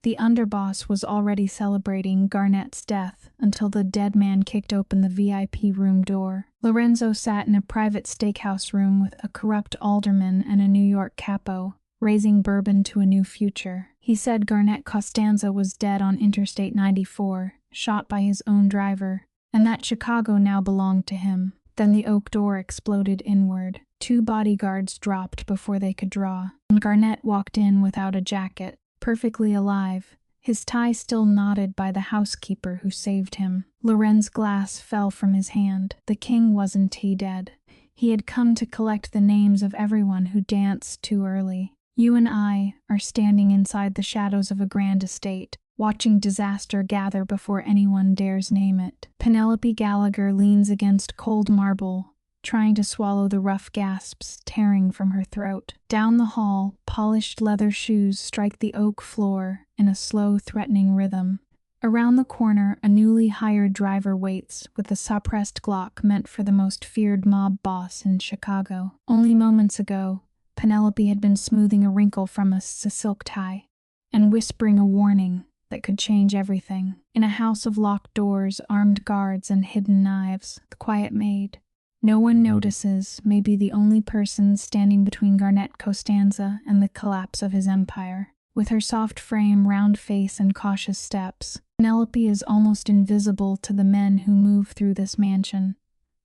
The underboss was already celebrating Garnett's death until the dead man kicked open the VIP room door. Lorenzo sat in a private steakhouse room with a corrupt alderman and a New York capo, raising bourbon to a new future. He said Garnett Costanza was dead on Interstate 94, shot by his own driver, and that Chicago now belonged to him. Then the oak door exploded inward. 2 bodyguards dropped before they could draw, and Garnett walked in without a jacket, perfectly alive, his tie still knotted by the housekeeper who saved him. Loren's glass fell from his hand. The king wasn't dead. He had come to collect the names of everyone who danced too early. You and I are standing inside the shadows of a grand estate, watching disaster gather before anyone dares name it. Penelope Gallagher leans against cold marble, trying to swallow the rough gasps tearing from her throat. Down the hall, polished leather shoes strike the oak floor in a slow, threatening rhythm. Around the corner, a newly hired driver waits with a suppressed Glock meant for the most feared mob boss in Chicago. Only moments ago, Penelope had been smoothing a wrinkle from a silk tie and whispering a warning that could change everything. In a house of locked doors, armed guards, and hidden knives, the quiet maid, no one notices, may be the only person standing between Garnett Costanza and the collapse of his empire. With her soft frame, round face, and cautious steps, Penelope is almost invisible to the men who move through this mansion,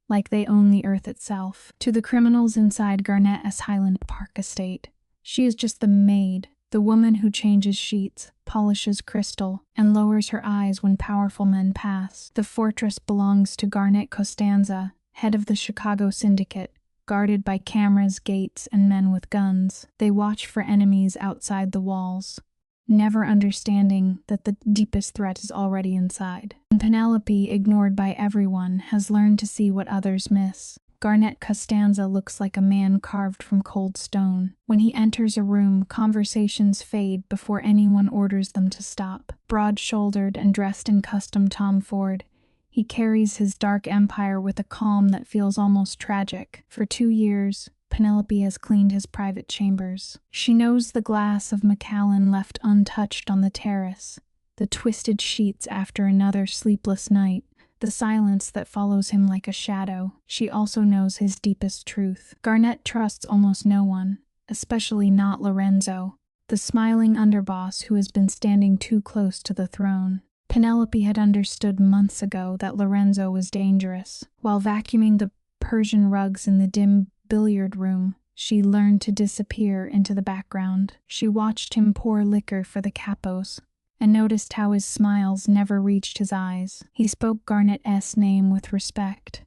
like they own the earth itself. To the criminals inside Garnett's Highland Park estate, she is just the maid, the woman who changes sheets, polishes crystal, and lowers her eyes when powerful men pass. The fortress belongs to Garnett Costanza, head of the Chicago syndicate, guarded by cameras, gates, and men with guns. They watch for enemies outside the walls, never understanding that the deepest threat is already inside. And Penelope, ignored by everyone, has learned to see what others miss. Garnett Costanza looks like a man carved from cold stone. When he enters a room, conversations fade before anyone orders them to stop. Broad-shouldered and dressed in custom Tom Ford, he carries his dark empire with a calm that feels almost tragic. For 2 years, Penelope has cleaned his private chambers. She knows the glass of Macallan left untouched on the terrace, the twisted sheets after another sleepless night, the silence that follows him like a shadow. She also knows his deepest truth. Garnett trusts almost no one, especially not Lorenzo, the smiling underboss who has been standing too close to the throne. Penelope had understood months ago that Lorenzo was dangerous. While vacuuming the Persian rugs in the dim billiard room, she learned to disappear into the background. She watched him pour liquor for the capos, and noticed how his smiles never reached his eyes. He spoke Garnett's name with respect,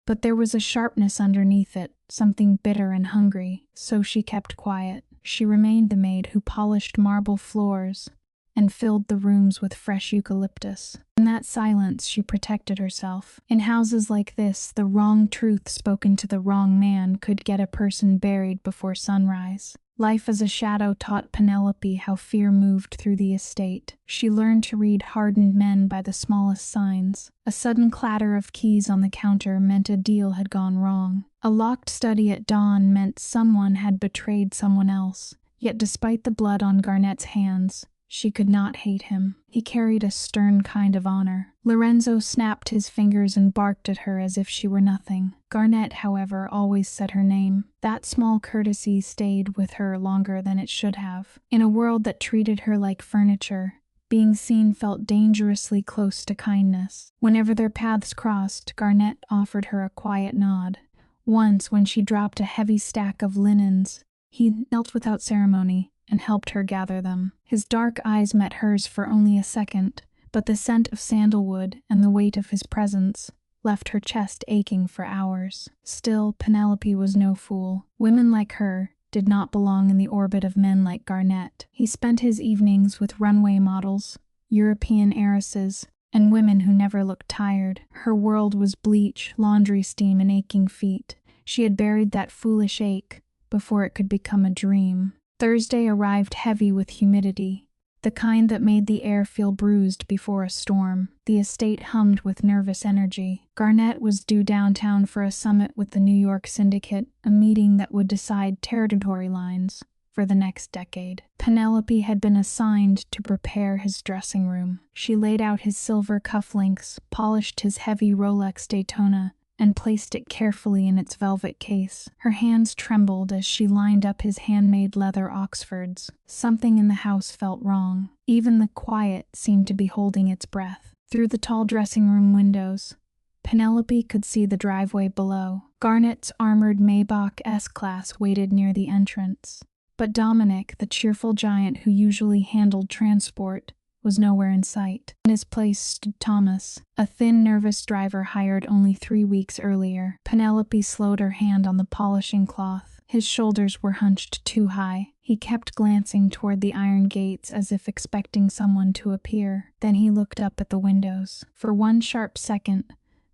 but there was a sharpness underneath it, something bitter and hungry, so she kept quiet. She remained the maid who polished marble floors and filled the rooms with fresh eucalyptus. In that silence, she protected herself. In houses like this, the wrong truth spoken to the wrong man could get a person buried before sunrise. Life as a shadow taught Penelope how fear moved through the estate. She learned to read hardened men by the smallest signs. A sudden clatter of keys on the counter meant a deal had gone wrong. A locked study at dawn meant someone had betrayed someone else. Yet despite the blood on Garnett's hands, she could not hate him. He carried a stern kind of honor. Lorenzo snapped his fingers and barked at her as if she were nothing. Garnett, however, always said her name. That small courtesy stayed with her longer than it should have. In a world that treated her like furniture, being seen felt dangerously close to kindness. Whenever their paths crossed, Garnett offered her a quiet nod. Once, when she dropped a heavy stack of linens, he knelt without ceremony and helped her gather them. His dark eyes met hers for only a second, but the scent of sandalwood and the weight of his presence left her chest aching for hours. Still, Penelope was no fool. Women like her did not belong in the orbit of men like Garnett. He spent his evenings with runway models, European heiresses, and women who never looked tired. Her world was bleach, laundry steam, and aching feet. She had buried that foolish ache before it could become a dream. Thursday arrived heavy with humidity, the kind that made the air feel bruised before a storm. The estate hummed with nervous energy. Garnett was due downtown for a summit with the New York syndicate, a meeting that would decide territory lines, for the next decade. Penelope had been assigned to prepare his dressing room. She laid out his silver cufflinks, polished his heavy Rolex Daytona, and placed it carefully in its velvet case. Her hands trembled as she lined up his handmade leather Oxfords. Something in the house felt wrong. Even the quiet seemed to be holding its breath. Through the tall dressing room windows, Penelope could see the driveway below. Garnett's armored Maybach S-Class waited near the entrance. But Dominic, the cheerful giant who usually handled transport, was nowhere in sight. In his place stood Thomas, a thin, nervous driver hired only 3 weeks earlier. Penelope slowed her hand on the polishing cloth. His shoulders were hunched too high. He kept glancing toward the iron gates as if expecting someone to appear. Then he looked up at the windows. For one sharp second,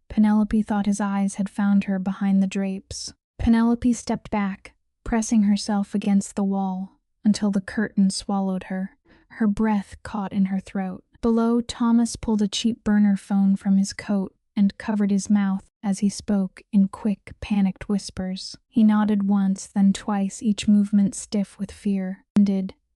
Penelope thought his eyes had found her behind the drapes. Penelope stepped back, pressing herself against the wall, until the curtain swallowed her. Her breath caught in her throat. Below, Thomas pulled a cheap burner phone from his coat and covered his mouth as he spoke in quick, panicked whispers. He nodded once, then twice, each movement stiff with fear.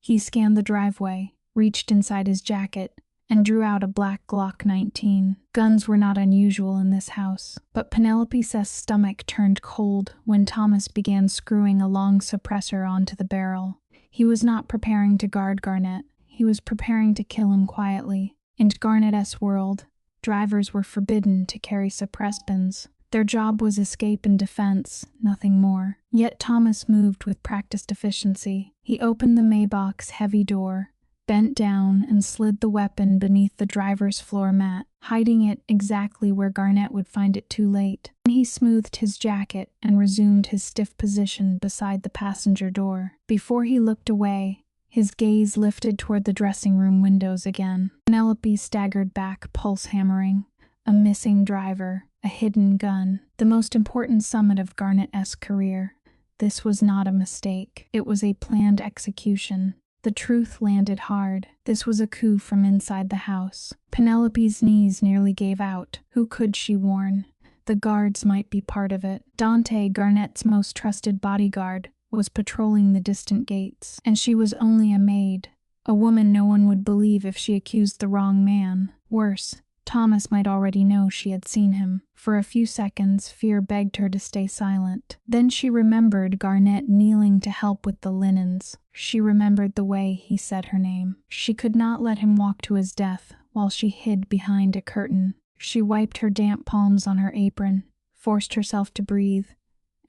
He scanned the driveway, reached inside his jacket, and drew out a black Glock 19. Guns were not unusual in this house, but Penelope's stomach turned cold when Thomas began screwing a long suppressor onto the barrel. He was not preparing to guard Garnett. He was preparing to kill him quietly. In Garnett's world, drivers were forbidden to carry suppressants. Their job was escape and defense, nothing more. Yet Thomas moved with practiced efficiency. He opened the Maybach's heavy door, bent down, and slid the weapon beneath the driver's floor mat, hiding it exactly where Garnett would find it too late. Then he smoothed his jacket and resumed his stiff position beside the passenger door. Before he looked away, his gaze lifted toward the dressing room windows again. Penelope staggered back, pulse hammering. A missing driver, a hidden gun, the most important summit of Garnett's career. This was not a mistake. It was a planned execution. The truth landed hard. This was a coup from inside the house. Penelope's knees nearly gave out. Who could she warn? The guards might be part of it. Dante, Garnett's most trusted bodyguard, was patrolling the distant gates, and she was only a maid, a woman no one would believe if she accused the wrong man. Worse, Thomas might already know she had seen him. For a few seconds, fear begged her to stay silent. Then she remembered Garnett kneeling to help with the linens. She remembered the way he said her name. She could not let him walk to his death while she hid behind a curtain. She wiped her damp palms on her apron, forced herself to breathe,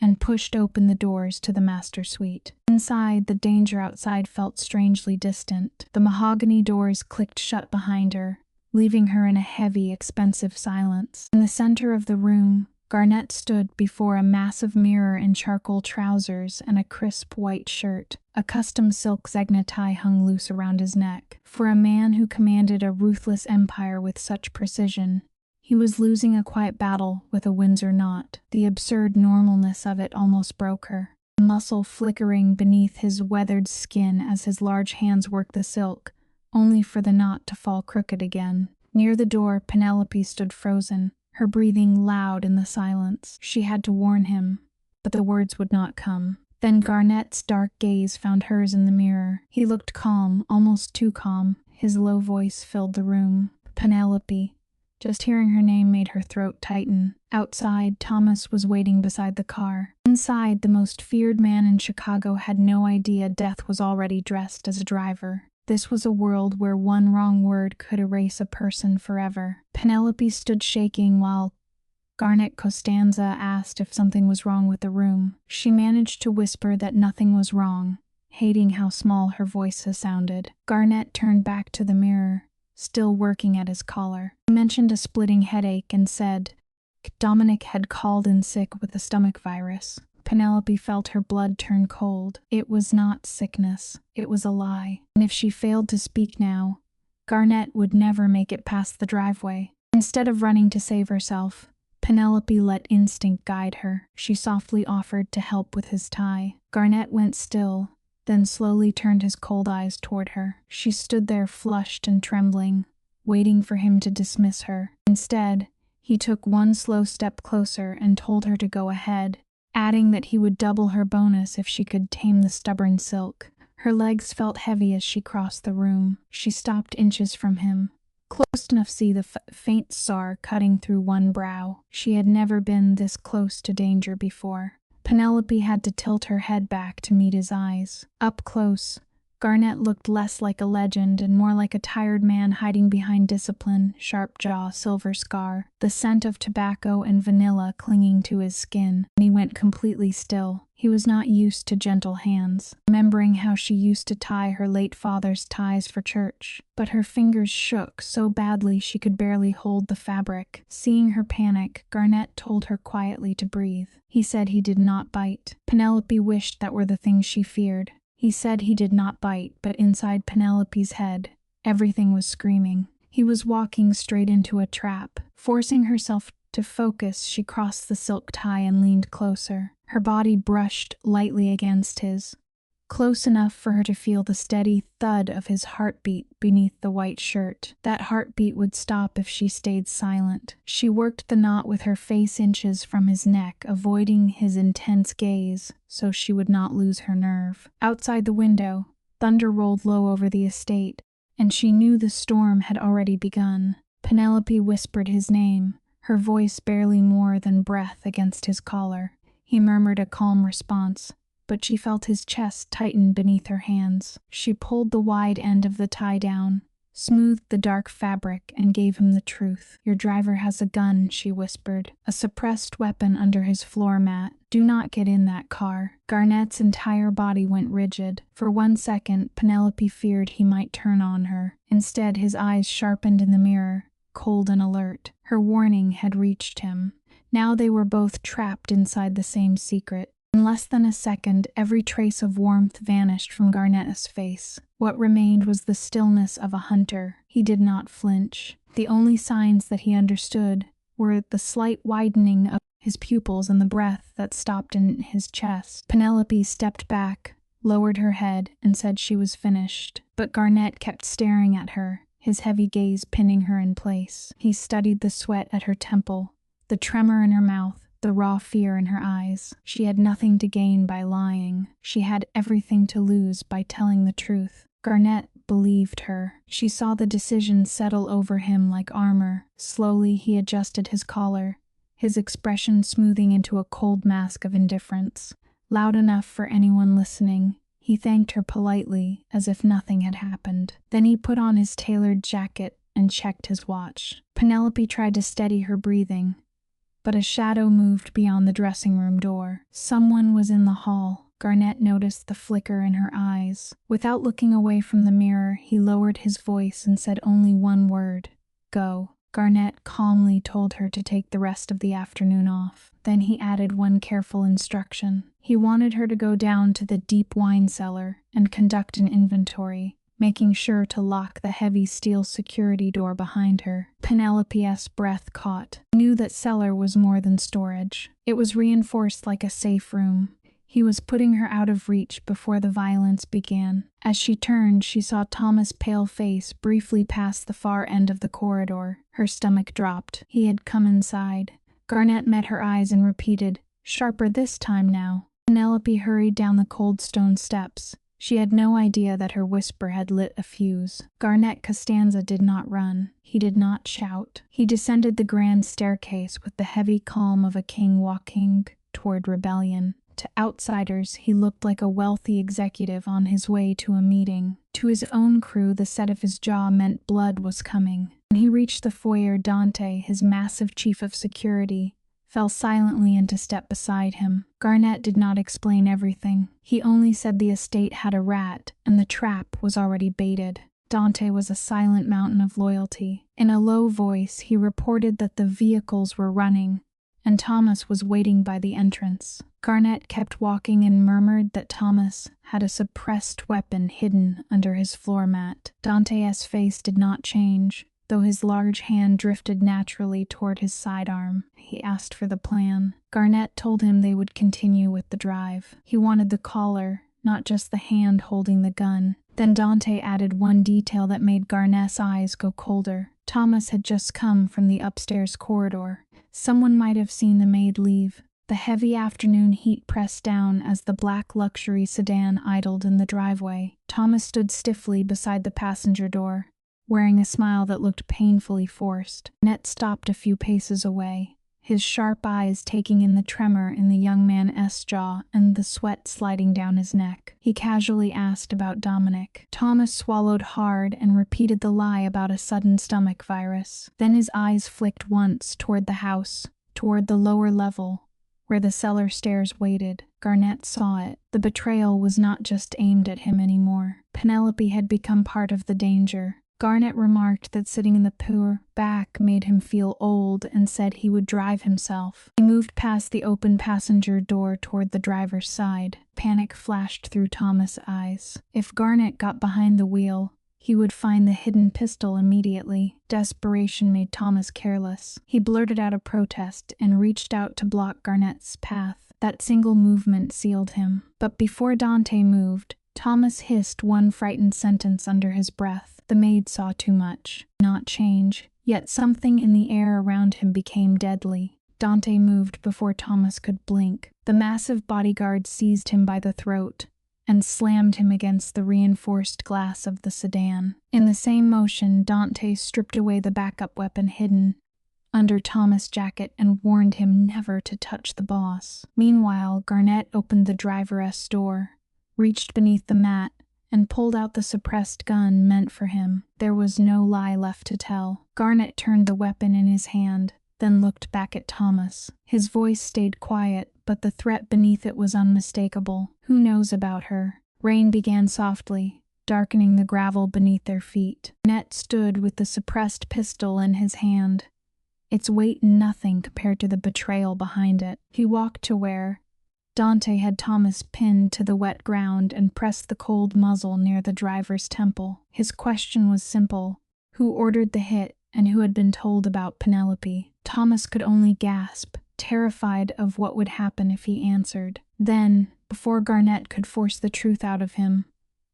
and pushed open the doors to the master suite. Inside, the danger outside felt strangely distant. The mahogany doors clicked shut behind her, leaving her in a heavy, expensive silence. In the center of the room, Garnett stood before a massive mirror in charcoal trousers and a crisp white shirt. A custom silk Zegna tie hung loose around his neck. For a man who commanded a ruthless empire with such precision, he was losing a quiet battle with a Windsor knot. The absurd normalness of it almost broke her. Muscle flickering beneath his weathered skin as his large hands worked the silk, only for the knot to fall crooked again. Near the door, Penelope stood frozen, her breathing loud in the silence. She had to warn him, but the words would not come. Then Garnett's dark gaze found hers in the mirror. He looked calm, almost too calm. His low voice filled the room. Penelope. Just hearing her name made her throat tighten. Outside, Thomas was waiting beside the car. Inside, the most feared man in Chicago had no idea Death was already dressed as a driver. This was a world where one wrong word could erase a person forever. Penelope stood shaking while Garnet Costanza asked if something was wrong with the room. She managed to whisper that nothing was wrong, hating how small her voice sounded. Garnet turned back to the mirror, still working at his collar. He mentioned a splitting headache and said Dominic had called in sick with the stomach virus. Penelope felt her blood turn cold. It was not sickness. It was a lie. And if she failed to speak now, Garnet would never make it past the driveway. Instead of running to save herself, Penelope let instinct guide her. She softly offered to help with his tie. Garnet went still, then slowly turned his cold eyes toward her. She stood there flushed and trembling, waiting for him to dismiss her. Instead, he took one slow step closer and told her to go ahead, adding that he would double her bonus if she could tame the stubborn silk. Her legs felt heavy as she crossed the room. She stopped inches from him, close enough to see the faint scar cutting through one brow. She had never been this close to danger before. Penelope had to tilt her head back to meet his eyes. Up close, Garnett looked less like a legend and more like a tired man hiding behind discipline, sharp jaw, silver scar, the scent of tobacco and vanilla clinging to his skin. And he went completely still. He was not used to gentle hands, remembering how she used to tie her late father's ties for church. But her fingers shook so badly she could barely hold the fabric. Seeing her panic, Garnett told her quietly to breathe. He said he did not bite. Penelope wished that were the thing she feared. He said he did not bite, but inside Penelope's head, everything was screaming. He was walking straight into a trap. Forcing herself to focus, she crossed the silk tie and leaned closer. Her body brushed lightly against his, close enough for her to feel the steady thud of his heartbeat beneath the white shirt. That heartbeat would stop if she stayed silent. She worked the knot with her face inches from his neck, avoiding his intense gaze so she would not lose her nerve. Outside the window, thunder rolled low over the estate, and she knew the storm had already begun. Penelope whispered his name, her voice barely more than breath against his collar. He murmured a calm response, but she felt his chest tighten beneath her hands. She pulled the wide end of the tie down, smoothed the dark fabric, and gave him the truth. "Your driver has a gun," she whispered, a suppressed weapon under his floor mat. "Do not get in that car." Garnett's entire body went rigid. For 1 second, Penelope feared he might turn on her. Instead, his eyes sharpened in the mirror, cold and alert. Her warning had reached him. Now they were both trapped inside the same secret. In less than a second, every trace of warmth vanished from Garnett's face. What remained was the stillness of a hunter. He did not flinch. The only signs that he understood were the slight widening of his pupils and the breath that stopped in his chest. Penelope stepped back, lowered her head, and said she was finished. But Garnett kept staring at her, his heavy gaze pinning her in place. He studied the sweat at her temple, the tremor in her mouth, the raw fear in her eyes. She had nothing to gain by lying. She had everything to lose by telling the truth. Garnett believed her. She saw the decision settle over him like armor. Slowly he adjusted his collar, his expression smoothing into a cold mask of indifference. Loud enough for anyone listening, he thanked her politely, as if nothing had happened. Then he put on his tailored jacket and checked his watch. Penelope tried to steady her breathing, but a shadow moved beyond the dressing room door. Someone was in the hall. Garnett noticed the flicker in her eyes. Without looking away from the mirror, he lowered his voice and said only one word: "Go." Garnett calmly told her to take the rest of the afternoon off. Then he added one careful instruction. He wanted her to go down to the deep wine cellar and conduct an inventory, making sure to lock the heavy steel security door behind her. Penelope's breath caught. He knew that cellar was more than storage. It was reinforced like a safe room. He was putting her out of reach before the violence began. As she turned, she saw Thomas' pale face briefly pass the far end of the corridor. Her stomach dropped. He had come inside. Garnett met her eyes and repeated, "Sharper this time now." Penelope hurried down the cold stone steps. She had no idea that her whisper had lit a fuse. Garnett Costanza did not run. He did not shout. He descended the grand staircase with the heavy calm of a king walking toward rebellion. To outsiders, he looked like a wealthy executive on his way to a meeting. To his own crew, the set of his jaw meant blood was coming. When he reached the foyer, Dante, his massive chief of security, fell silently into step beside him. Garnett did not explain everything. He only said the estate had a rat, and the trap was already baited. Dante was a silent mountain of loyalty. In a low voice, he reported that the vehicles were running, and Thomas was waiting by the entrance. Garnett kept walking and murmured that Thomas had a suppressed weapon hidden under his floor mat. Dante's face did not change, though his large hand drifted naturally toward his sidearm. He asked for the plan. Garnett told him they would continue with the drive. He wanted the collar, not just the hand holding the gun. Then Dante added one detail that made Garnett's eyes go colder. Thomas had just come from the upstairs corridor. Someone might have seen the maid leave, The heavy afternoon heat pressed down as the black luxury sedan idled in the driveway. Thomas stood stiffly beside the passenger door, wearing a smile that looked painfully forced. Garnett stopped a few paces away, his sharp eyes taking in the tremor in the young man's jaw and the sweat sliding down his neck. He casually asked about Dominic. Thomas swallowed hard and repeated the lie about a sudden stomach virus. Then his eyes flicked once toward the house, toward the lower level, where the cellar stairs waited. Garnett saw it. The betrayal was not just aimed at him anymore. Penelope had become part of the danger. Garnett remarked that sitting in the poor back made him feel old and said he would drive himself. He moved past the open passenger door toward the driver's side. Panic flashed through Thomas' eyes. If Garnett got behind the wheel, he would find the hidden pistol immediately. Desperation made Thomas careless. He blurted out a protest and reached out to block Garnett's path. That single movement sealed him. But before Dante moved, Thomas hissed one frightened sentence under his breath. The maid saw too much. Not change. Yet something in the air around him became deadly. Dante moved before Thomas could blink. The massive bodyguard seized him by the throat and slammed him against the reinforced glass of the sedan. In the same motion, Dante stripped away the backup weapon hidden under Thomas' jacket and warned him never to touch the boss. Meanwhile, Garnett opened the driver's door, reached beneath the mat, and pulled out the suppressed gun meant for him. There was no lie left to tell. Garnett turned the weapon in his hand, then looked back at Thomas. His voice stayed quiet, but the threat beneath it was unmistakable. Who knows about her? Rain began softly, darkening the gravel beneath their feet. Garnett stood with the suppressed pistol in his hand, its weight nothing compared to the betrayal behind it. He walked to where Dante had Thomas pinned to the wet ground and pressed the cold muzzle near the driver's temple. His question was simple: who ordered the hit and who had been told about Penelope? Thomas could only gasp, terrified of what would happen if he answered. Then, before Garnett could force the truth out of him,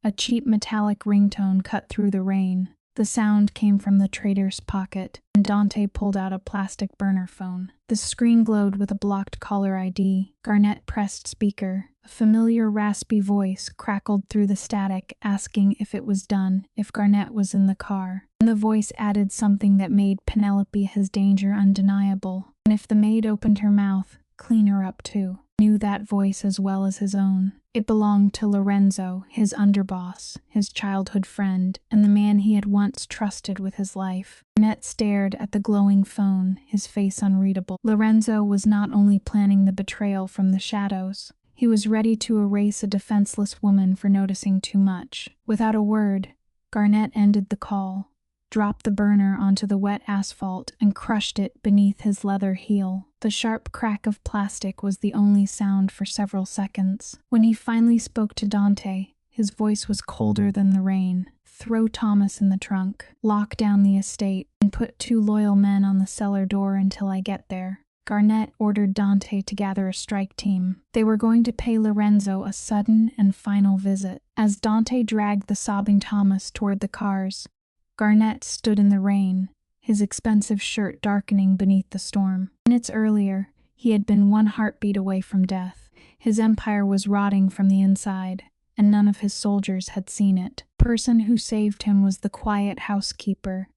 a cheap metallic ringtone cut through the rain. The sound came from the trader's pocket, and Dante pulled out a plastic burner phone. The screen glowed with a blocked caller ID. Garnett pressed speaker. A familiar raspy voice crackled through the static, asking if it was done, if Garnett was in the car. And the voice added something that made Penelope his danger undeniable. And if the maid opened her mouth, clean her up too. Knew that voice as well as his own. It belonged to Lorenzo, his underboss, his childhood friend, and the man he had once trusted with his life. Garnett stared at the glowing phone, his face unreadable. Lorenzo was not only planning the betrayal from the shadows, he was ready to erase a defenseless woman for noticing too much. Without a word, Garnett ended the call, dropped the burner onto the wet asphalt, and crushed it beneath his leather heel. The sharp crack of plastic was the only sound for several seconds. When he finally spoke to Dante, his voice was colder than the rain. Throw Thomas in the trunk, lock down the estate, and put 2 loyal men on the cellar door until I get there. Garnett ordered Dante to gather a strike team. They were going to pay Lorenzo a sudden and final visit. As Dante dragged the sobbing Thomas toward the cars, Garnett stood in the rain, his expensive shirt darkening beneath the storm. Minutes earlier, he had been one heartbeat away from death. His empire was rotting from the inside, and none of his soldiers had seen it. The person who saved him was the quiet housekeeper,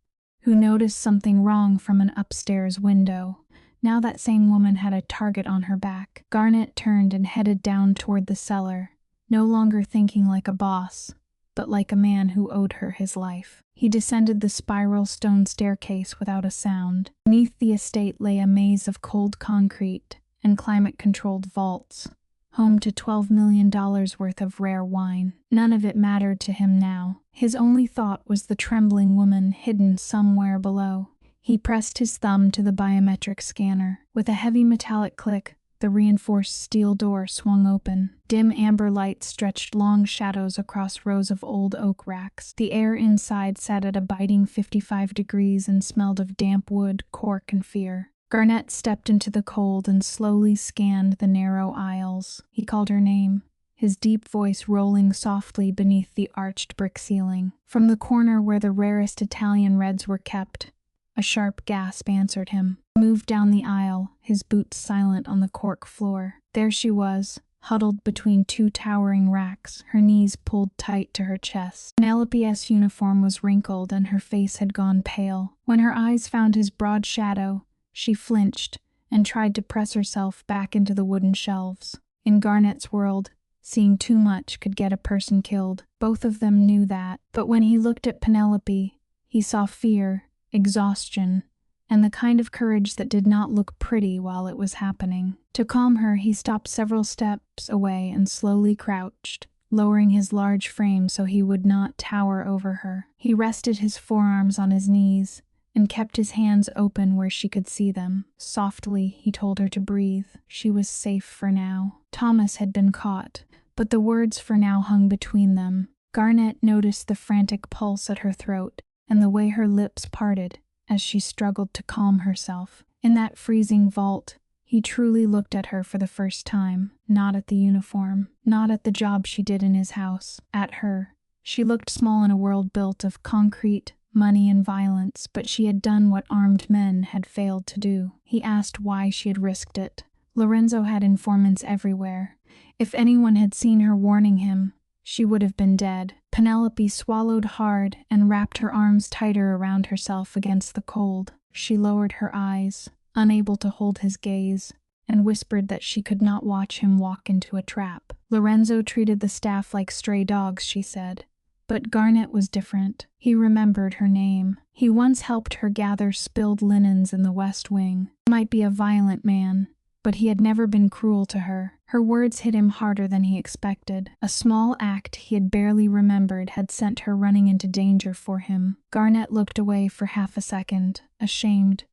who noticed something wrong from an upstairs window. Now that same woman had a target on her back. Garnett turned and headed down toward the cellar, no longer thinking like a boss, but like a man who owed her his life. He descended the spiral stone staircase without a sound. Beneath the estate lay a maze of cold concrete and climate-controlled vaults, home to $12 million worth of rare wine. None of it mattered to him now. His only thought was the trembling woman hidden somewhere below. He pressed his thumb to the biometric scanner. With a heavy metallic click, the reinforced steel door swung open. Dim amber light stretched long shadows across rows of old oak racks. The air inside sat at a biting 55 degrees and smelled of damp wood, cork, and fear. Garnett stepped into the cold and slowly scanned the narrow aisles. He called her name, his deep voice rolling softly beneath the arched brick ceiling. From the corner where the rarest Italian reds were kept, A sharp gasp answered him. He moved down the aisle, his boots silent on the cork floor. There she was, huddled between two towering racks, her knees pulled tight to her chest. Penelope's uniform was wrinkled and her face had gone pale. When her eyes found his broad shadow, she flinched and tried to press herself back into the wooden shelves. In Garnett's world, seeing too much could get a person killed. Both of them knew that. But when he looked at Penelope, he saw fear, exhaustion, and the kind of courage that did not look pretty while it was happening. To calm her, he stopped several steps away and slowly crouched, lowering his large frame so he would not tower over her. He rested his forearms on his knees and kept his hands open where she could see them. Softly, he told her to breathe. She was safe for now. Thomas had been caught, but the words "for now" hung between them. Garnett noticed the frantic pulse at her throat and the way her lips parted as she struggled to calm herself. In that freezing vault, he truly looked at her for the first time, not at the uniform, not at the job she did in his house, at her. She looked small in a world built of concrete, money, and violence, but she had done what armed men had failed to do. He asked why she had risked it. Lorenzo had informants everywhere. If anyone had seen her warning him, she would have been dead. Penelope swallowed hard and wrapped her arms tighter around herself against the cold. She lowered her eyes, unable to hold his gaze, and whispered that she could not watch him walk into a trap. Lorenzo treated the staff like stray dogs, she said. But Garnett was different. He remembered her name. He once helped her gather spilled linens in the West Wing. He might be a violent man, but he had never been cruel to her. Her words hit him harder than he expected. A small act he had barely remembered had sent her running into danger for him. Garnett looked away for half a second, ashamed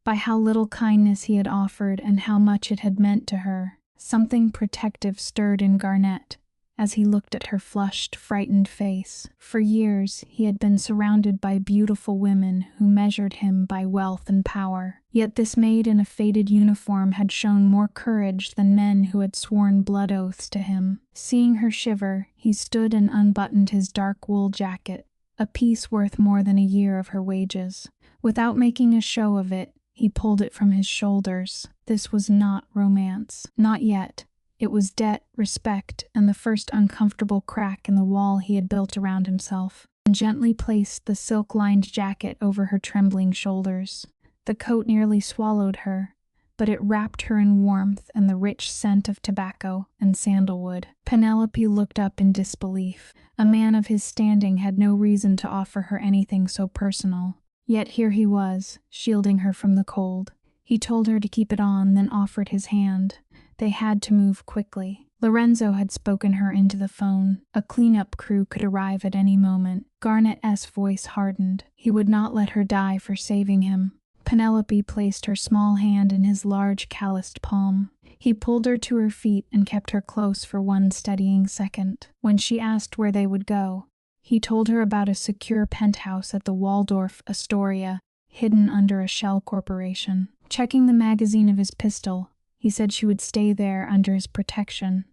by how little kindness he had offered and how much it had meant to her. Something protective stirred in Garnett as he looked at her flushed, frightened face. For years, he had been surrounded by beautiful women who measured him by wealth and power. Yet this maid in a faded uniform had shown more courage than men who had sworn blood oaths to him. Seeing her shiver, he stood and unbuttoned his dark wool jacket, a piece worth more than a year of her wages. Without making a show of it, he pulled it from his shoulders. This was not romance. Not yet. It was debt, respect, and the first uncomfortable crack in the wall he had built around himself, and gently placed the silk-lined jacket over her trembling shoulders. The coat nearly swallowed her, but it wrapped her in warmth and the rich scent of tobacco and sandalwood. Penelope looked up in disbelief. A man of his standing had no reason to offer her anything so personal. Yet here he was, shielding her from the cold. He told her to keep it on, then offered his hand. They had to move quickly. Lorenzo had spoken her into the phone. A cleanup crew could arrive at any moment. Garnett's voice hardened. He would not let her die for saving him. Penelope placed her small hand in his large, calloused palm. He pulled her to her feet and kept her close for one steadying second. When she asked where they would go, he told her about a secure penthouse at the Waldorf Astoria, hidden under a shell corporation. Checking the magazine of his pistol, he said she would stay there under his protection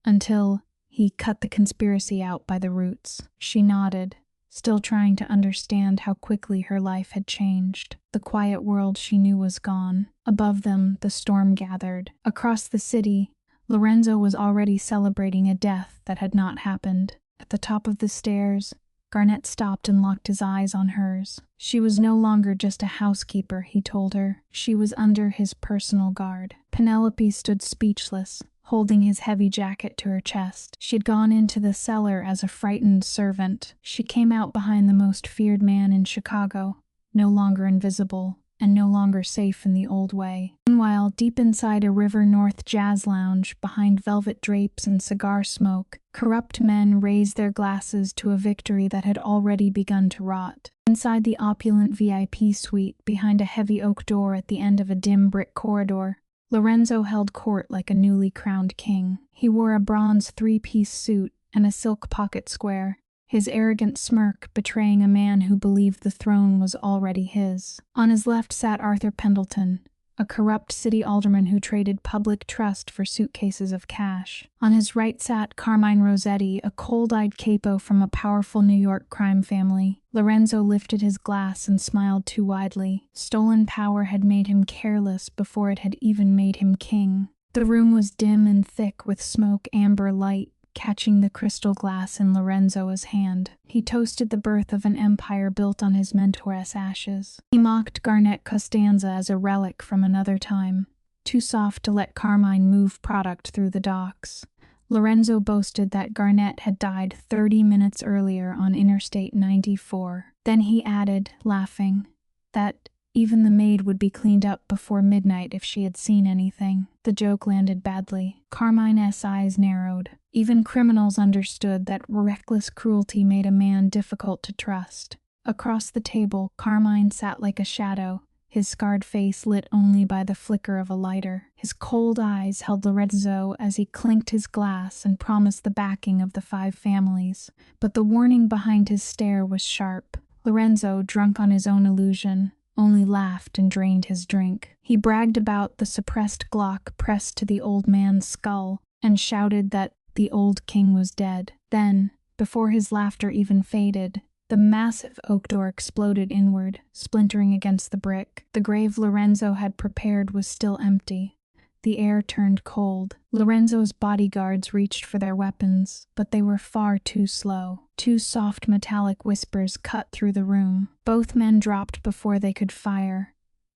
until he cut the conspiracy out by the roots. She nodded, still trying to understand how quickly her life had changed. The quiet world she knew was gone. Above them, the storm gathered. Across the city, Lorenzo was already celebrating a death that had not happened. At the top of the stairs, Garnett stopped and locked his eyes on hers. She was no longer just a housekeeper, he told her. She was under his personal guard. Penelope stood speechless, holding his heavy jacket to her chest. She had gone into the cellar as a frightened servant. She came out behind the most feared man in Chicago, no longer invisible, and no longer safe in the old way. Meanwhile, deep inside a River North jazz lounge, behind velvet drapes and cigar smoke, corrupt men raised their glasses to a victory that had already begun to rot. Inside the opulent VIP suite, behind a heavy oak door at the end of a dim brick corridor, Lorenzo held court like a newly crowned king. He wore a bronze three-piece suit and a silk pocket square, his arrogant smirk betraying a man who believed the throne was already his. On his left sat Arthur Pendleton, a corrupt city alderman who traded public trust for suitcases of cash. On his right sat Carmine Rossetti, a cold-eyed capo from a powerful New York crime family. Lorenzo lifted his glass and smiled too widely. Stolen power had made him careless before it had even made him king. The room was dim and thick with smoke amber light catching the crystal glass in Lorenzo's hand. He toasted the birth of an empire built on his mentor's ashes. He mocked Garnet Costanza as a relic from another time, too soft to let Carmine move product through the docks. Lorenzo boasted that Garnet had died 30 minutes earlier on Interstate 94. Then he added, laughing, that even the maid would be cleaned up before midnight if she had seen anything. The joke landed badly. Carmine's eyes narrowed. Even criminals understood that reckless cruelty made a man difficult to trust. Across the table, Carmine sat like a shadow, his scarred face lit only by the flicker of a lighter. His cold eyes held Lorenzo as he clinked his glass and promised the backing of the 5 families. But the warning behind his stare was sharp. Lorenzo, drunk on his own illusion, only laughed and drained his drink. He bragged about the suppressed Glock pressed to the old man's skull and shouted that the old king was dead. Then, before his laughter even faded, the massive oak door exploded inward, splintering against the brick. The grave Lorenzo had prepared was still empty. The air turned cold. Lorenzo's bodyguards reached for their weapons, but they were far too slow. 2 soft metallic whispers cut through the room. Both men dropped before they could fire,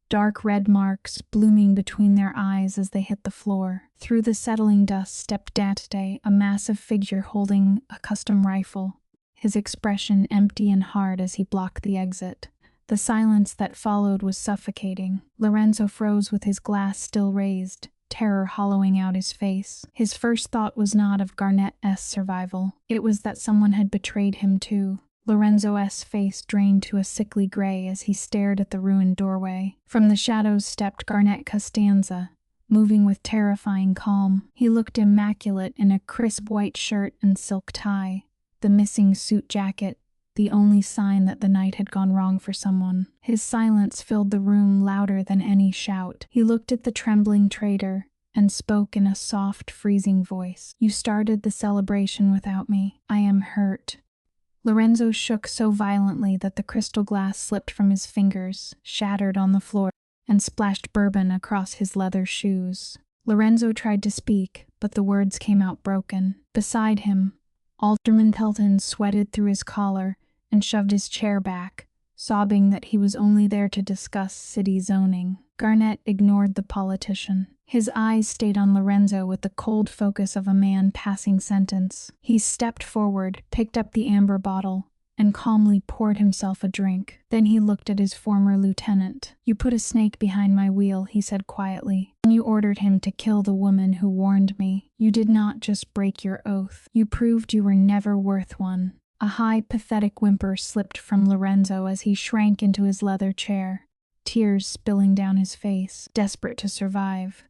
dark red marks blooming between their eyes as they hit the floor. Through the settling dust stepped Dante, a massive figure holding a custom rifle, his expression empty and hard as he blocked the exit. The silence that followed was suffocating. Lorenzo froze with his glass still raised, terror hollowing out his face. His first thought was not of Garnet's survival. It was that someone had betrayed him too. Lorenzo's face drained to a sickly gray as he stared at the ruined doorway. From the shadows stepped Garnet Costanza, moving with terrifying calm. He looked immaculate in a crisp white shirt and silk tie, the missing suit jacket the only sign that the night had gone wrong for someone. His silence filled the room louder than any shout. He looked at the trembling traitor and spoke in a soft, freezing voice. "You started the celebration without me. I am hurt." Lorenzo shook so violently that the crystal glass slipped from his fingers, shattered on the floor, and splashed bourbon across his leather shoes. Lorenzo tried to speak, but the words came out broken. Beside him, Alderman Pelton sweated through his collar and shoved his chair back, sobbing that he was only there to discuss city zoning. Garnet ignored the politician. His eyes stayed on Lorenzo with the cold focus of a man passing sentence. He stepped forward, picked up the amber bottle, and calmly poured himself a drink. Then he looked at his former lieutenant. "You put a snake behind my wheel," he said quietly. "And you ordered him to kill the woman who warned me. You did not just break your oath. You proved you were never worth one." A high, pathetic whimper slipped from Lorenzo as he shrank into his leather chair, tears spilling down his face, desperate to survive.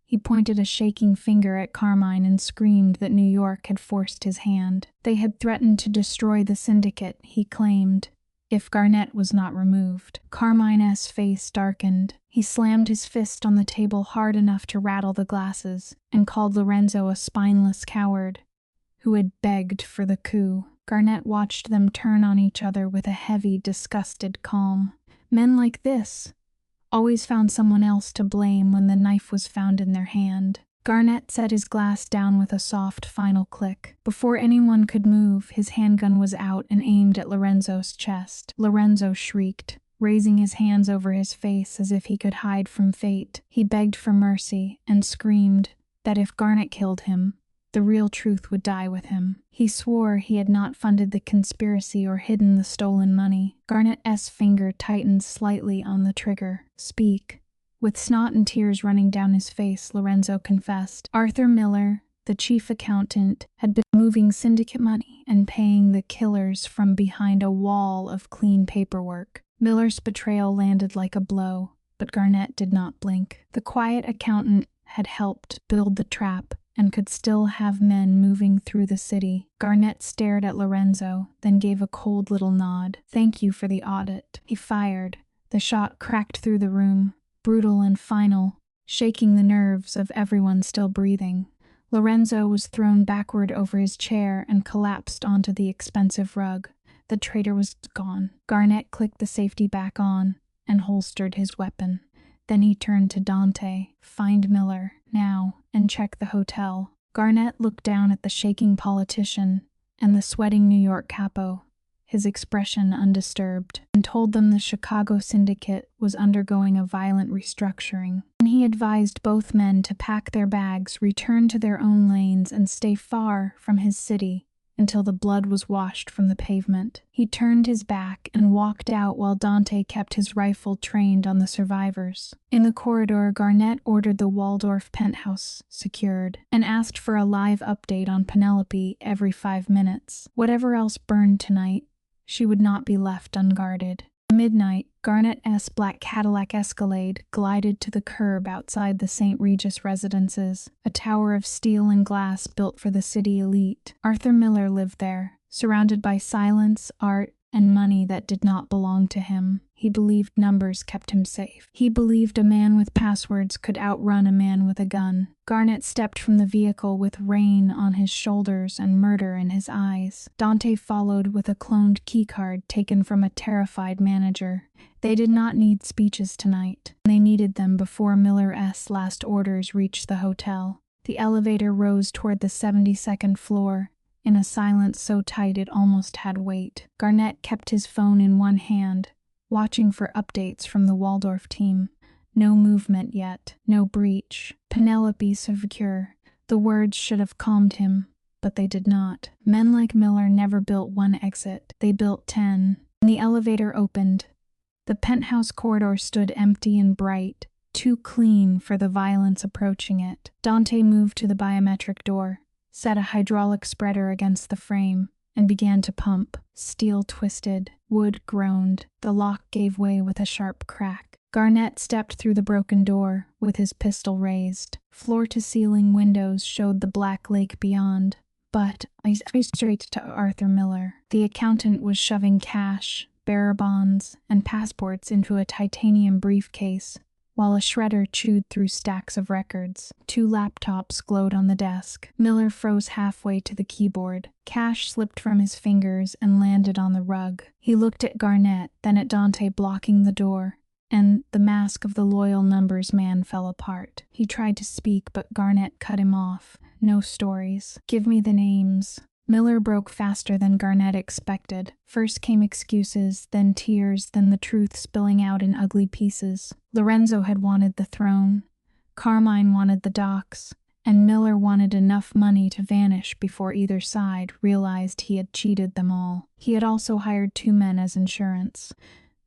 He pointed a shaking finger at Carmine and screamed that New York had forced his hand. They had threatened to destroy the syndicate, he claimed, if Garnet was not removed. Carmine's face darkened. He slammed his fist on the table hard enough to rattle the glasses, and called Lorenzo a spineless coward who had begged for the coup. Garnet watched them turn on each other with a heavy, disgusted calm. Men like this always found someone else to blame when the knife was found in their hand. Garnet set his glass down with a soft, final click. Before anyone could move, his handgun was out and aimed at Lorenzo's chest. Lorenzo shrieked, raising his hands over his face as if he could hide from fate. He begged for mercy and screamed that if Garnet killed him, the real truth would die with him. He swore he had not funded the conspiracy or hidden the stolen money. Garnet's finger tightened slightly on the trigger. "Speak." With snot and tears running down his face, Lorenzo confessed. Arthur Miller, the chief accountant, had been moving syndicate money and paying the killers from behind a wall of clean paperwork. Miller's betrayal landed like a blow, but Garnet did not blink. The quiet accountant had helped build the trap and could still have men moving through the city. Garnet stared at Lorenzo, then gave a cold little nod. "Thank you for the audit." He fired. The shot cracked through the room, brutal and final, shaking the nerves of everyone still breathing. Lorenzo was thrown backward over his chair and collapsed onto the expensive rug. The traitor was gone. Garnett clicked the safety back on and holstered his weapon. Then he turned to Dante. "Find Miller, now, and check the hotel." Garnett looked down at the shaking politician and the sweating New York capo, his expression undisturbed, and told them the Chicago syndicate was undergoing a violent restructuring. And he advised both men to pack their bags, return to their own lanes, and stay far from his city until the blood was washed from the pavement. He turned his back and walked out while Dante kept his rifle trained on the survivors. In the corridor, Garnett ordered the Waldorf penthouse secured and asked for a live update on Penelope every 5 minutes. Whatever else burned tonight, she would not be left unguarded. Midnight, Garnett's black Cadillac Escalade glided to the curb outside the St. Regis residences, a tower of steel and glass built for the city elite. Arthur Miller lived there, surrounded by silence, art, and money that did not belong to him. He believed numbers kept him safe. He believed a man with passwords could outrun a man with a gun. Garnett stepped from the vehicle with rain on his shoulders and murder in his eyes. Dante followed with a cloned keycard taken from a terrified manager. They did not need speeches tonight. They needed them before Miller's last orders reached the hotel. The elevator rose toward the 72nd floor, in a silence so tight it almost had weight. Garnett kept his phone in one hand, watching for updates from the Waldorf team. No movement yet, no breach. Penelope secure. The words should have calmed him, but they did not. Men like Miller never built one exit. They built 10. When the elevator opened, the penthouse corridor stood empty and bright, too clean for the violence approaching it. Dante moved to the biometric door, set a hydraulic spreader against the frame, and began to pump. Steel twisted, wood groaned. The lock gave way with a sharp crack. Garnett stepped through the broken door, with his pistol raised. Floor-to-ceiling windows showed the black lake beyond. But I straight to Arthur Miller. The accountant was shoving cash, bearer bonds, and passports into a titanium briefcase, while a shredder chewed through stacks of records. 2 laptops glowed on the desk. Miller froze halfway to the keyboard. Cash slipped from his fingers and landed on the rug. He looked at Garnett, then at Dante blocking the door, and the mask of the loyal numbers man fell apart. He tried to speak, but Garnett cut him off. "No stories. Give me the names." Miller broke faster than Garnett expected. First came excuses, then tears, then the truth spilling out in ugly pieces. Lorenzo had wanted the throne, Carmine wanted the docks, and Miller wanted enough money to vanish before either side realized he had cheated them all. He had also hired 2 men as insurance.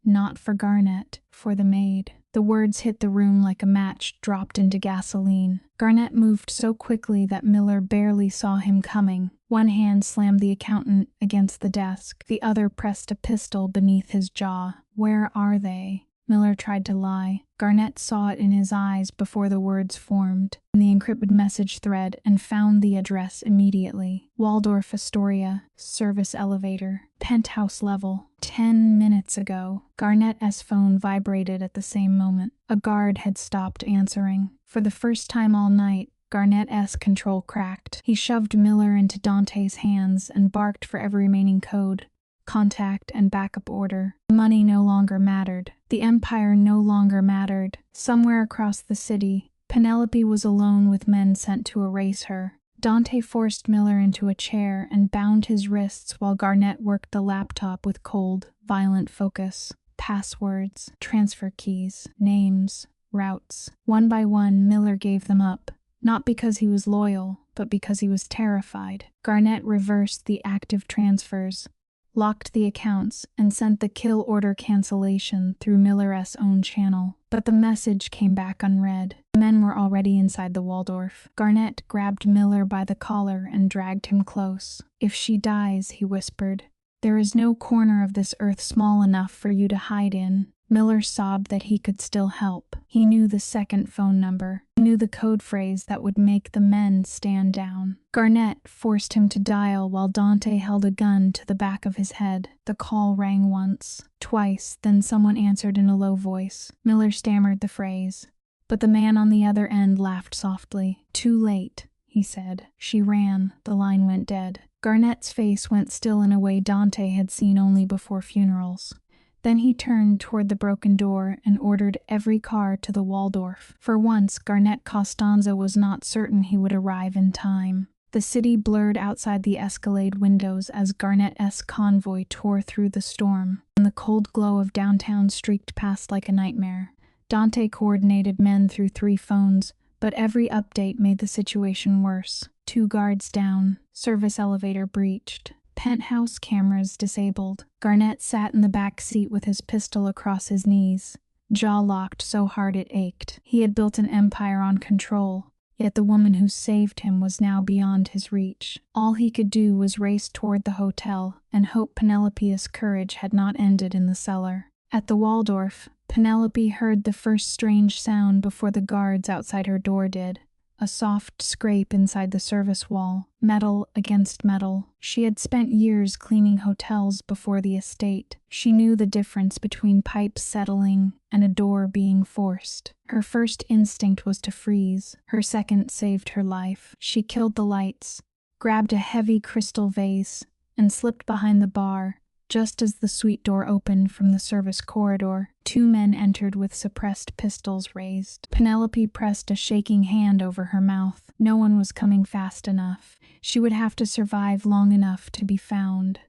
Not for Garnett, for the maid. The words hit the room like a match dropped into gasoline. Garnett moved so quickly that Miller barely saw him coming. One hand slammed the accountant against the desk. The other pressed a pistol beneath his jaw. "Where are they?" Miller tried to lie. Garnett saw it in his eyes before the words formed, in the encrypted message thread, and found the address immediately. Waldorf Astoria, service elevator, penthouse level. 10 minutes ago. Garnett's phone vibrated at the same moment. A guard had stopped answering. For the first time all night, Garnett's control cracked. He shoved Miller into Dante's hands and barked for every remaining code, contact, and backup order. Money no longer mattered. The empire no longer mattered. Somewhere across the city, Penelope was alone with men sent to erase her. Dante forced Miller into a chair and bound his wrists while Garnett worked the laptop with cold, violent focus. Passwords, transfer keys, names, routes. One by one, Miller gave them up. Not because he was loyal, but because he was terrified. Garnett reversed the active transfers, locked the accounts, and sent the kill order cancellation through Miller's own channel. But the message came back unread. The men were already inside the Waldorf. Garnett grabbed Miller by the collar and dragged him close. "If she dies," he whispered, "there is no corner of this earth small enough for you to hide in." Miller sobbed that he could still help. He knew the second phone number. knew the code phrase that would make the men stand down. Garnett forced him to dial while Dante held a gun to the back of his head. The call rang once, twice, then someone answered in a low voice. Miller stammered the phrase, but the man on the other end laughed softly. "Too late," he said. She ran. The line went dead. Garnett's face went still in a way Dante had seen only before funerals. Then he turned toward the broken door and ordered every car to the Waldorf. For once, Garnett Costanza was not certain he would arrive in time. The city blurred outside the Escalade windows as Garnett's convoy tore through the storm, and the cold glow of downtown streaked past like a nightmare. Dante coordinated men through 3 phones, but every update made the situation worse. 2 guards down, service elevator breached, penthouse cameras disabled. Garnett sat in the back seat with his pistol across his knees, jaw locked so hard it ached. He had built an empire on control, yet the woman who saved him was now beyond his reach. All he could do was race toward the hotel and hope Penelope's courage had not ended in the cellar. At the Waldorf, Penelope heard the first strange sound before the guards outside her door did. A soft scrape inside the service wall, metal against metal. She had spent years cleaning hotels before the estate. She knew the difference between pipes settling and a door being forced. Her first instinct was to freeze. Her second saved her life. She killed the lights, grabbed a heavy crystal vase, and slipped behind the bar. Just as the suite door opened from the service corridor, 2 men entered with suppressed pistols raised. Penelope pressed a shaking hand over her mouth. No one was coming fast enough. She would have to survive long enough to be found.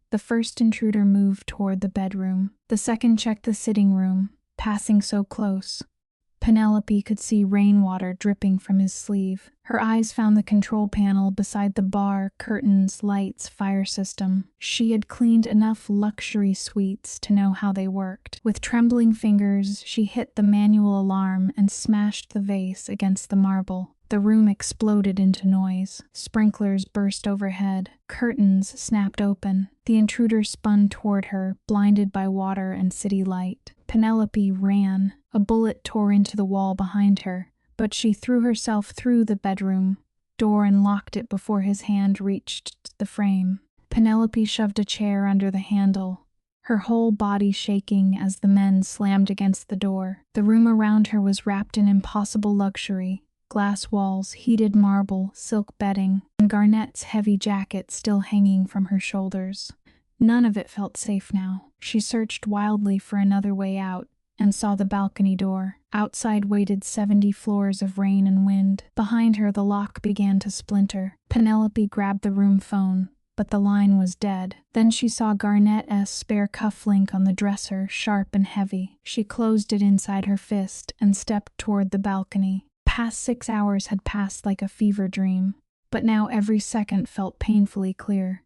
The first intruder moved toward the bedroom. The second checked the sitting room, passing so close. Penelope could see rainwater dripping from his sleeve. Her eyes found the control panel beside the bar, curtains, lights, fire system. She had cleaned enough luxury suites to know how they worked. With trembling fingers, she hit the manual alarm and smashed the vase against the marble. The room exploded into noise. Sprinklers burst overhead. Curtains snapped open. The intruder spun toward her, blinded by water and city light. Penelope ran. A bullet tore into the wall behind her, but she threw herself through the bedroom door and locked it before his hand reached the frame. Penelope shoved a chair under the handle, her whole body shaking as the men slammed against the door. The room around her was wrapped in impossible luxury. Glass walls, heated marble, silk bedding, and Garnett's heavy jacket still hanging from her shoulders. None of it felt safe now. She searched wildly for another way out and saw the balcony door. Outside waited 70 floors of rain and wind. Behind her, the lock began to splinter. Penelope grabbed the room phone, but the line was dead. Then she saw Garnett's spare cufflink on the dresser, sharp and heavy. She closed it inside her fist and stepped toward the balcony. Past 6 hours had passed like a fever dream, but now every second felt painfully clear.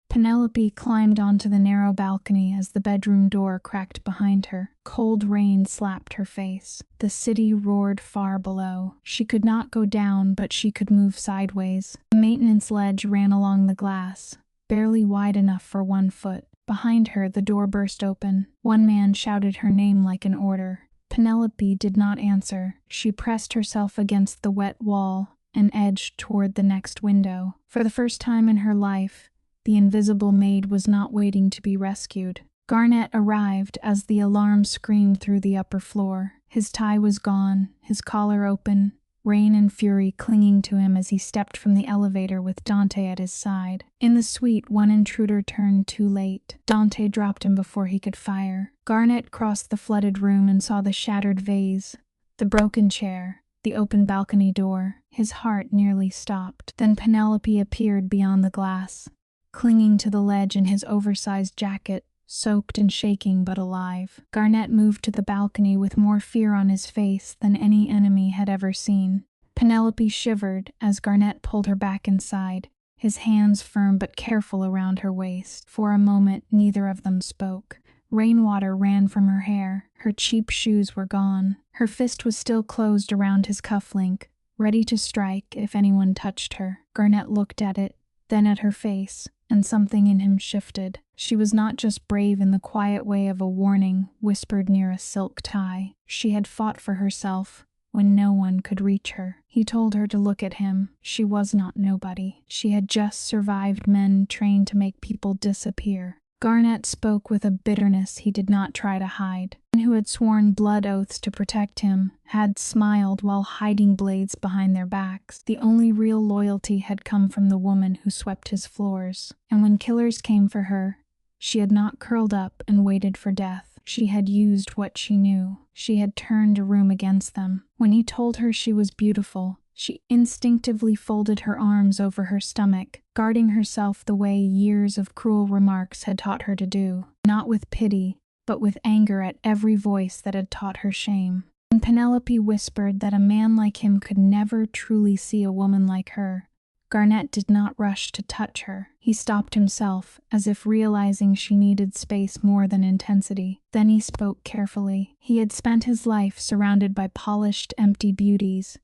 Penelope climbed onto the narrow balcony as the bedroom door cracked behind her. Cold rain slapped her face. The city roared far below. She could not go down, but she could move sideways. The maintenance ledge ran along the glass, barely wide enough for 1 foot. Behind her, the door burst open. 1 man shouted her name like an order. Penelope did not answer. She pressed herself against the wet wall and edged toward the next window. For the first time in her life, the invisible maid was not waiting to be rescued. Garnett arrived as the alarm screamed through the upper floor. His tie was gone, his collar open, rain and fury clinging to him as he stepped from the elevator with Dante at his side. In the suite, 1 intruder turned too late. Dante dropped him before he could fire. Garnett crossed the flooded room and saw the shattered vase, the broken chair, the open balcony door. His heart nearly stopped. Then Penelope appeared beyond the glass, clinging to the ledge in his oversized jacket, soaked and shaking but alive. Garnett moved to the balcony with more fear on his face than any enemy had ever seen. Penelope shivered as Garnett pulled her back inside, his hands firm but careful around her waist. For a moment, neither of them spoke. Rainwater ran from her hair. Her cheap shoes were gone. Her fist was still closed around his cufflink, ready to strike if anyone touched her. Garnett looked at it, then at her face, and something in him shifted. She was not just brave in the quiet way of a warning whispered near a silk tie. She had fought for herself, when no one could reach her. He told her to look at him. She was not nobody. She had just survived men trained to make people disappear. Garnett spoke with a bitterness he did not try to hide. Men who had sworn blood oaths to protect him had smiled while hiding blades behind their backs. The only real loyalty had come from the woman who swept his floors. And when killers came for her, she had not curled up and waited for death. She had used what she knew. She had turned a room against them. When he told her she was beautiful, she instinctively folded her arms over her stomach, guarding herself the way years of cruel remarks had taught her to do, not with pity, but with anger at every voice that had taught her shame. When Penelope whispered that a man like him could never truly see a woman like her, Garnett did not rush to touch her. He stopped himself, as if realizing she needed space more than intensity. Then he spoke carefully. He had spent his life surrounded by polished, empty beauties,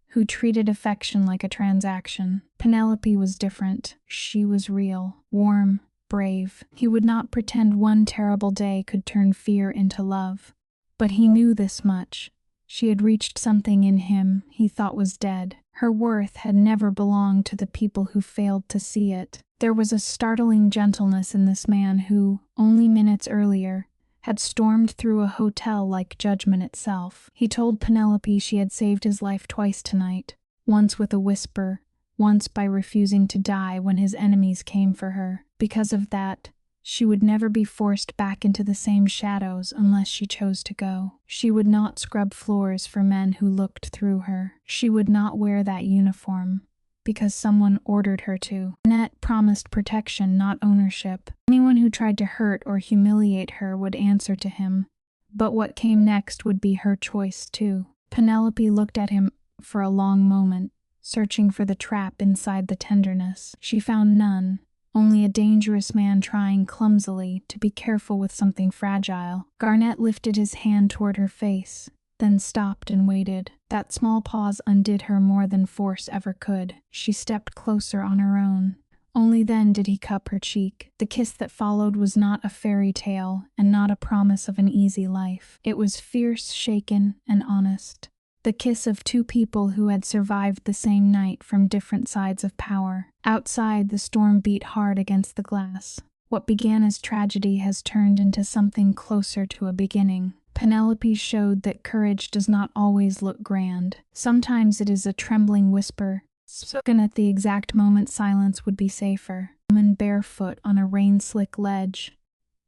who treated affection like a transaction. Penelope was different. She was real, warm, brave. He would not pretend one terrible day could turn fear into love. But he knew this much. She had reached something in him he thought was dead. Her worth had never belonged to the people who failed to see it. There was a startling gentleness in this man who, only minutes earlier, had stormed through a hotel like judgment itself. He told Penelope she had saved his life twice tonight, once with a whisper, once by refusing to die when his enemies came for her. Because of that, she would never be forced back into the same shadows unless she chose to go. She would not scrub floors for men who looked through her. She would not wear that uniform because someone ordered her to. Annette promised protection, not ownership. Anyone who tried to hurt or humiliate her would answer to him, but what came next would be her choice too. Penelope looked at him for a long moment, searching for the trap inside the tenderness. She found none. Only a dangerous man trying clumsily to be careful with something fragile. Garnett lifted his hand toward her face, then stopped and waited. That small pause undid her more than force ever could. She stepped closer on her own. Only then did he cup her cheek. The kiss that followed was not a fairy tale and not a promise of an easy life. It was fierce, shaken, and honest. The kiss of two people who had survived the same night from different sides of power. Outside, the storm beat hard against the glass. What began as tragedy has turned into something closer to a beginning. Penelope showed that courage does not always look grand. Sometimes it is a trembling whisper, spoken at the exact moment silence would be safer. A woman barefoot on a rain-slick ledge,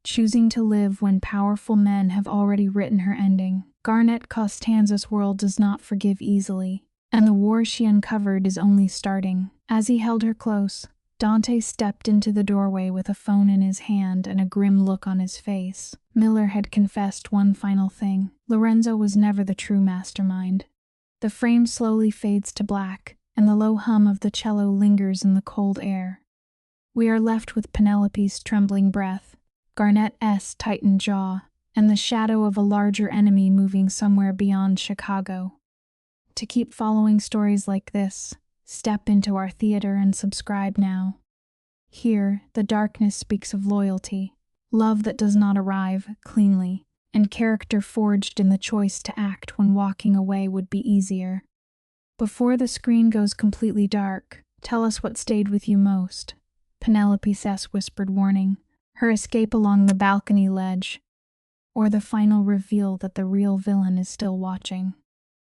choosing to live when powerful men have already written her ending. Garnett Costanza's world does not forgive easily, and the war she uncovered is only starting. As he held her close, Dante stepped into the doorway with a phone in his hand and a grim look on his face. Miller had confessed one final thing. Lorenzo was never the true mastermind. The frame slowly fades to black, and the low hum of the cello lingers in the cold air. We are left with Penelope's trembling breath, Garnett's tightened jaw, and the shadow of a larger enemy moving somewhere beyond Chicago. To keep following stories like this, step into our theater and subscribe now. Here, the darkness speaks of loyalty, love that does not arrive cleanly, and character forged in the choice to act when walking away would be easier. Before the screen goes completely dark, tell us what stayed with you most. Penelope Sess whispered warning, her escape along the balcony ledge, or the final reveal that the real villain is still watching.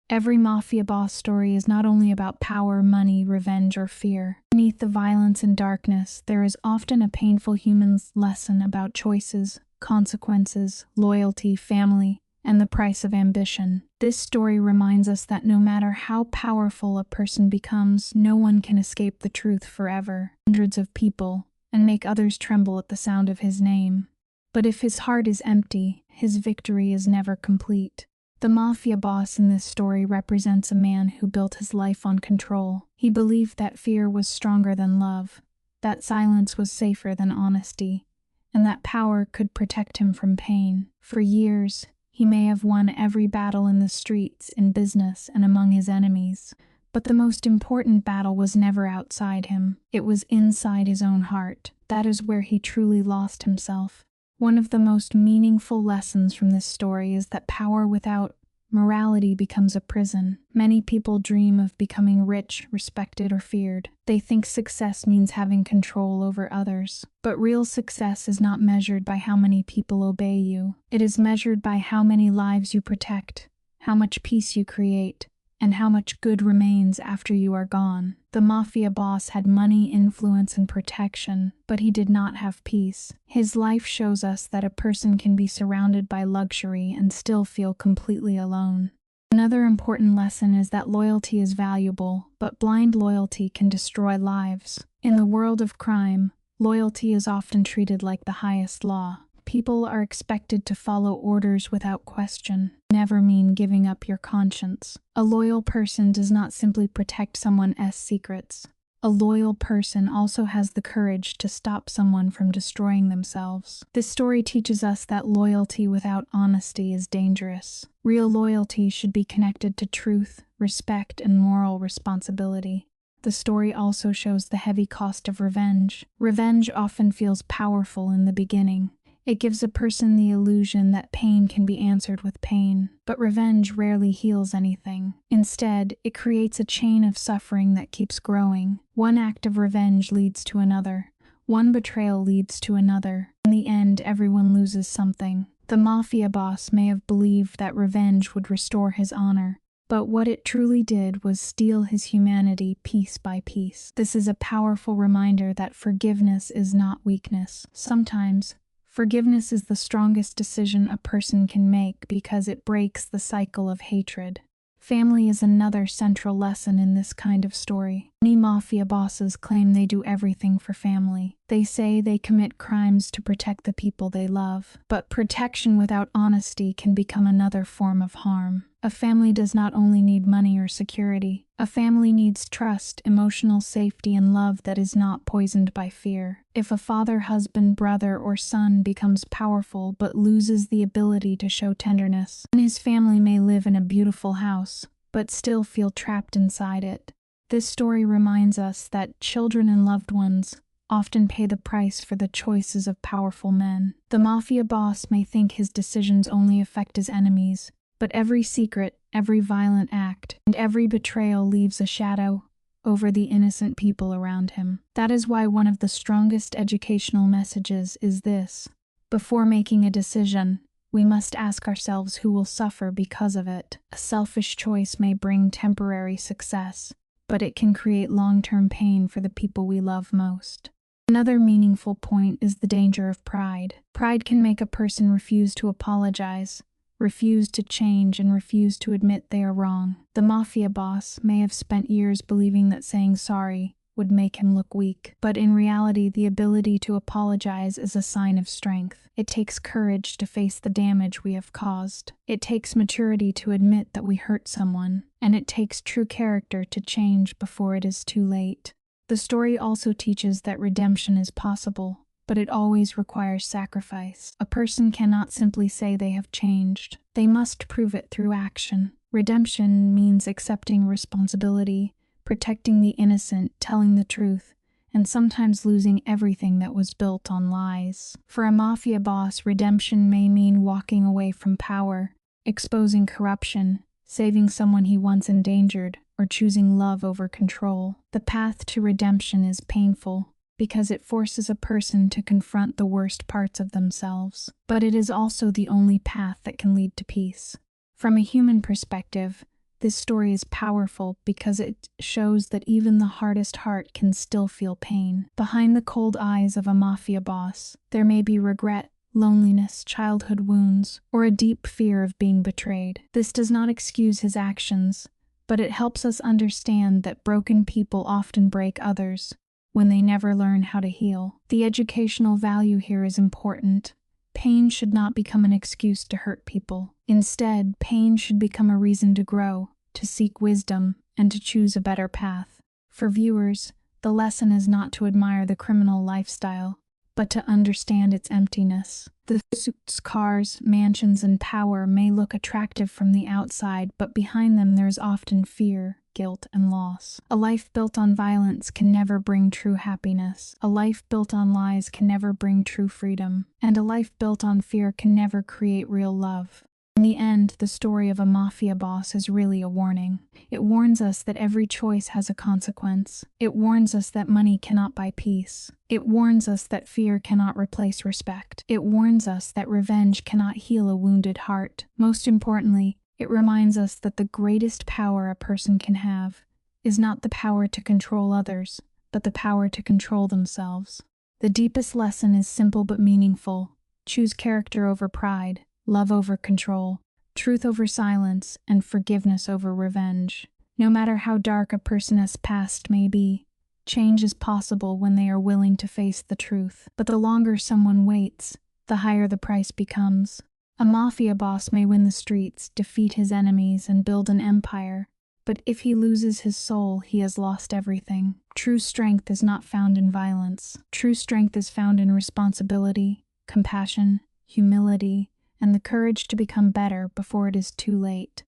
Every mafia boss story is not only about power, money, revenge, or fear. Beneath the violence and darkness, there is often a painful human lesson about choices, consequences, loyalty, family, and the price of ambition. This story reminds us that no matter how powerful a person becomes, no one can escape the truth forever. Hundreds of people, and make others tremble at the sound of his name. But if his heart is empty, his victory is never complete. The mafia boss in this story represents a man who built his life on control. He believed that fear was stronger than love, that silence was safer than honesty, and that power could protect him from pain. For years, he may have won every battle in the streets, in business, and among his enemies. But the most important battle was never outside him. It was inside his own heart. That is where he truly lost himself. One of the most meaningful lessons from this story is that power without morality becomes a prison. Many people dream of becoming rich, respected, or feared. They think success means having control over others. But real success is not measured by how many people obey you. It is measured by how many lives you protect, how much peace you create, and how much good remains after you are gone. The Mafia boss had money, influence, and protection, but he did not have peace. His life shows us that a person can be surrounded by luxury and still feel completely alone. Another important lesson is that loyalty is valuable, but blind loyalty can destroy lives. In the world of crime, loyalty is often treated like the highest law. People are expected to follow orders without question. Never mean giving up your conscience. A loyal person does not simply protect someone's secrets. A loyal person also has the courage to stop someone from destroying themselves. This story teaches us that loyalty without honesty is dangerous. Real loyalty should be connected to truth, respect, and moral responsibility. The story also shows the heavy cost of revenge. Revenge often feels powerful in the beginning. It gives a person the illusion that pain can be answered with pain, but revenge rarely heals anything. Instead, it creates a chain of suffering that keeps growing. One act of revenge leads to another. One betrayal leads to another. In the end, everyone loses something. The Mafia boss may have believed that revenge would restore his honor, but what it truly did was steal his humanity piece by piece. This is a powerful reminder that forgiveness is not weakness. Sometimes, forgiveness is the strongest decision a person can make because it breaks the cycle of hatred. Family is another central lesson in this kind of story. Many Mafia bosses claim they do everything for family. They say they commit crimes to protect the people they love. But protection without honesty can become another form of harm. A family does not only need money or security. A family needs trust, emotional safety, and love that is not poisoned by fear. If a father, husband, brother, or son becomes powerful but loses the ability to show tenderness, then his family may live in a beautiful house, but still feel trapped inside it. This story reminds us that children and loved ones often pay the price for the choices of powerful men. The Mafia boss may think his decisions only affect his enemies, but every secret, every violent act, and every betrayal leaves a shadow over the innocent people around him. That is why one of the strongest educational messages is this: before making a decision, we must ask ourselves who will suffer because of it. A selfish choice may bring temporary success, but it can create long-term pain for the people we love most. Another meaningful point is the danger of pride. Pride can make a person refuse to apologize, refuse to change, and refuse to admit they are wrong. The Mafia boss may have spent years believing that saying sorry would make him look weak, but in reality, the ability to apologize is a sign of strength. It takes courage to face the damage we have caused. It takes maturity to admit that we hurt someone, and it takes true character to change before it is too late. The story also teaches that redemption is possible, but it always requires sacrifice. A person cannot simply say they have changed. They must prove it through action. Redemption means accepting responsibility, protecting the innocent, telling the truth, and sometimes losing everything that was built on lies. For a Mafia boss, redemption may mean walking away from power, exposing corruption, saving someone he once endangered, or choosing love over control. The path to redemption is painful, because it forces a person to confront the worst parts of themselves. But it is also the only path that can lead to peace. From a human perspective, this story is powerful because it shows that even the hardest heart can still feel pain. Behind the cold eyes of a Mafia boss, there may be regret, loneliness, childhood wounds, or a deep fear of being betrayed. This does not excuse his actions, but it helps us understand that broken people often break others when they never learn how to heal. The educational value here is important. Pain should not become an excuse to hurt people. Instead, pain should become a reason to grow, to seek wisdom, and to choose a better path. For viewers, the lesson is not to admire the criminal lifestyle, but to understand its emptiness. The suits, cars, mansions, and power may look attractive from the outside, but behind them there is often fear, guilt, and loss. A life built on violence can never bring true happiness. A life built on lies can never bring true freedom. And a life built on fear can never create real love. In the end, the story of a mafia boss is really a warning. It warns us that every choice has a consequence. It warns us that money cannot buy peace. It warns us that fear cannot replace respect. It warns us that revenge cannot heal a wounded heart. Most importantly, it reminds us that the greatest power a person can have is not the power to control others, but the power to control themselves. The deepest lesson is simple but meaningful. Choose character over pride, love over control, truth over silence, and forgiveness over revenge. No matter how dark a person's past may be, change is possible when they are willing to face the truth. But the longer someone waits, the higher the price becomes. A mafia boss may win the streets, defeat his enemies, and build an empire, but if he loses his soul, he has lost everything. True strength is not found in violence. True strength is found in responsibility, compassion, humility, and the courage to become better before it is too late.